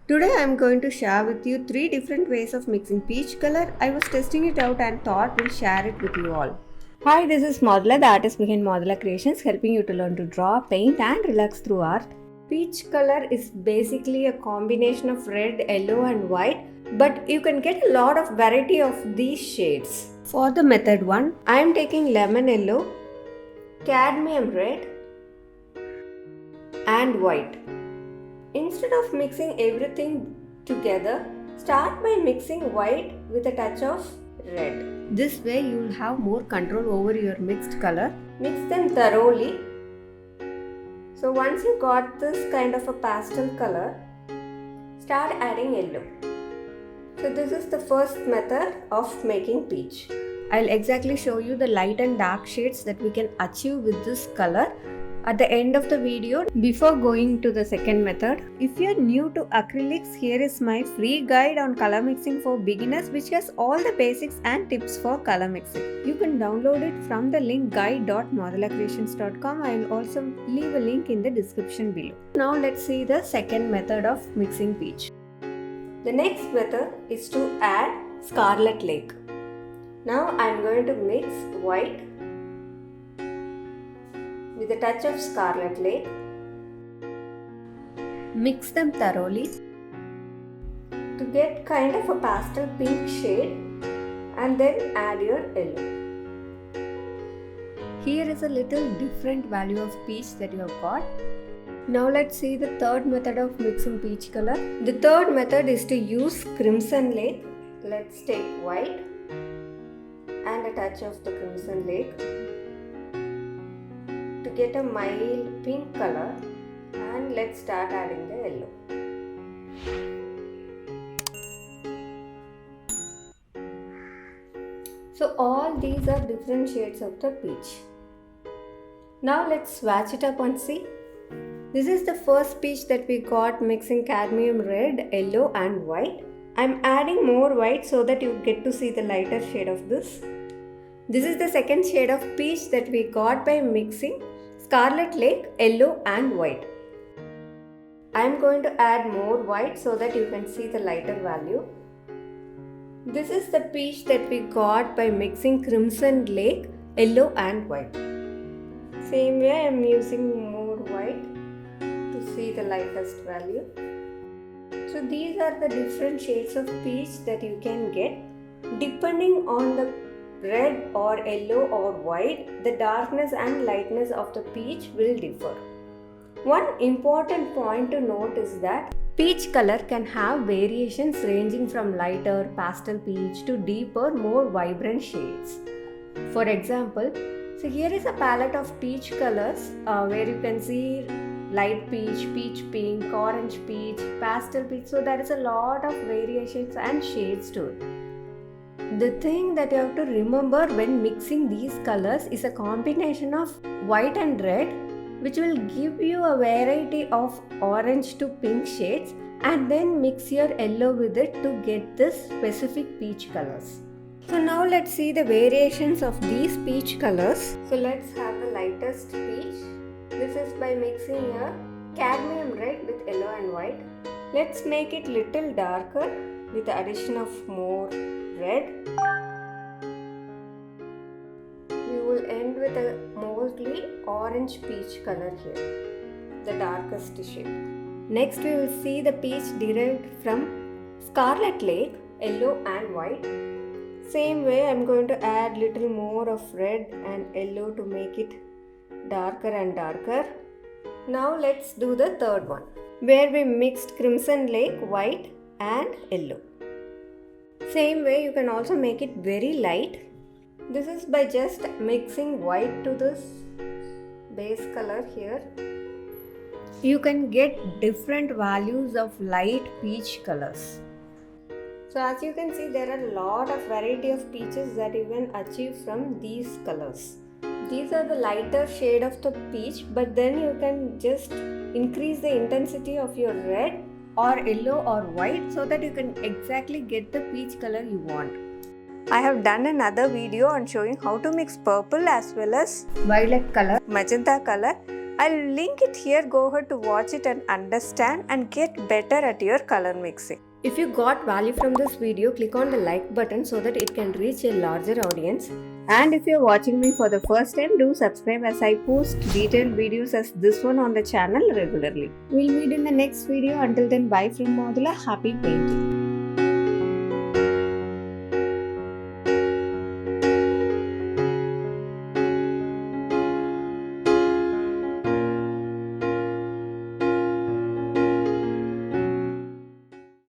Today I am going to share with you 3 different ways of mixing peach color. I was testing it out and thought we'll share it with you all. Hi, this is Modula, the artist behind Modula Creations, helping you to learn to draw, paint and relax through art. Peach color is basically a combination of red, yellow and white, but you can get a lot of variety of these shades. For the method 1, I am taking lemon yellow, cadmium red and white. Instead of mixing everything together, start by mixing white with a touch of red. This way you will have more control over your mixed color. Mix them thoroughly. So once you got this kind of a pastel color, start adding yellow. So this is the first method of making peach. I'll exactly show you the light and dark shades that we can achieve with this color at the end of the video. Before going to the second method, if you're new to acrylics, here is my free guide on color mixing for beginners, which has all the basics and tips for color mixing. You can download it from the link guide.modulacreations.com. I will also leave a link in the description below. Now let's see the second method of mixing peach. The next method is to add Scarlet Lake. Now I am going to mix white with a touch of Scarlet Lake. Mix them thoroughly to get kind of a pastel pink shade and then add your yellow. Here is a little different value of peach that you have got. Now let's see the third method of mixing peach color. The third method is to use Crimson Lake. Let's take white and a touch of the Crimson Lake to get a mild pink color, and let's start adding the yellow. So all these are different shades of the peach. Now let's swatch it up and see. This is the first peach that we got mixing cadmium red, yellow and white. I'm adding more white so that you get to see the lighter shade of this. This is the second shade of peach that we got by mixing Scarlet Lake, yellow and white. I am going to add more white so that you can see the lighter value. This is the peach that we got by mixing Crimson Lake, yellow and white. Same way I am using more white to see the lightest value. So these are the different shades of peach that you can get. Depending on the red or yellow or white, the darkness and lightness of the peach will differ. One important point to note is that peach color can have variations ranging from lighter pastel peach to deeper, more vibrant shades. For example, so here is a palette of peach colors where you can see light peach, peach pink, orange peach, pastel peach. So there is a lot of variations and shades to it. The thing that you have to remember when mixing these colors is a combination of white and red, which will give you a variety of orange to pink shades, and then mix your yellow with it to get this specific peach colors. So now let's see the variations of these peach colors. So let's have the lightest peach. This is by mixing a cadmium red with yellow and white. Let's make it little darker with the addition of more red. We will end with a mostly orange peach color here, the darkest shade. Next we will see the peach derived from Scarlet Lake, yellow and white. Same way I am going to add little more of red and yellow to make it darker and darker. Now let's do the third one, where we mixed Crimson Lake, white and yellow. Same way you can also make it very light. This is by just mixing white to this base color here. You can get different values of light peach colors. So as you can see, there are a lot of variety of peaches that you can achieve from these colors. These are the lighter shade of the peach, but then you can just increase the intensity of your red or yellow or white so that you can exactly get the peach color you want. I have done another video on showing how to mix purple as well as violet color, magenta color I'll link it here, go ahead to watch it and understand and get better at your color mixing. If you got value from this video, click on the like button so that it can reach a larger audience. And if you're watching me for the first time, do subscribe as I post detailed videos as this one on the channel regularly. We'll meet in the next video. Until then, bye from Modula. Happy painting.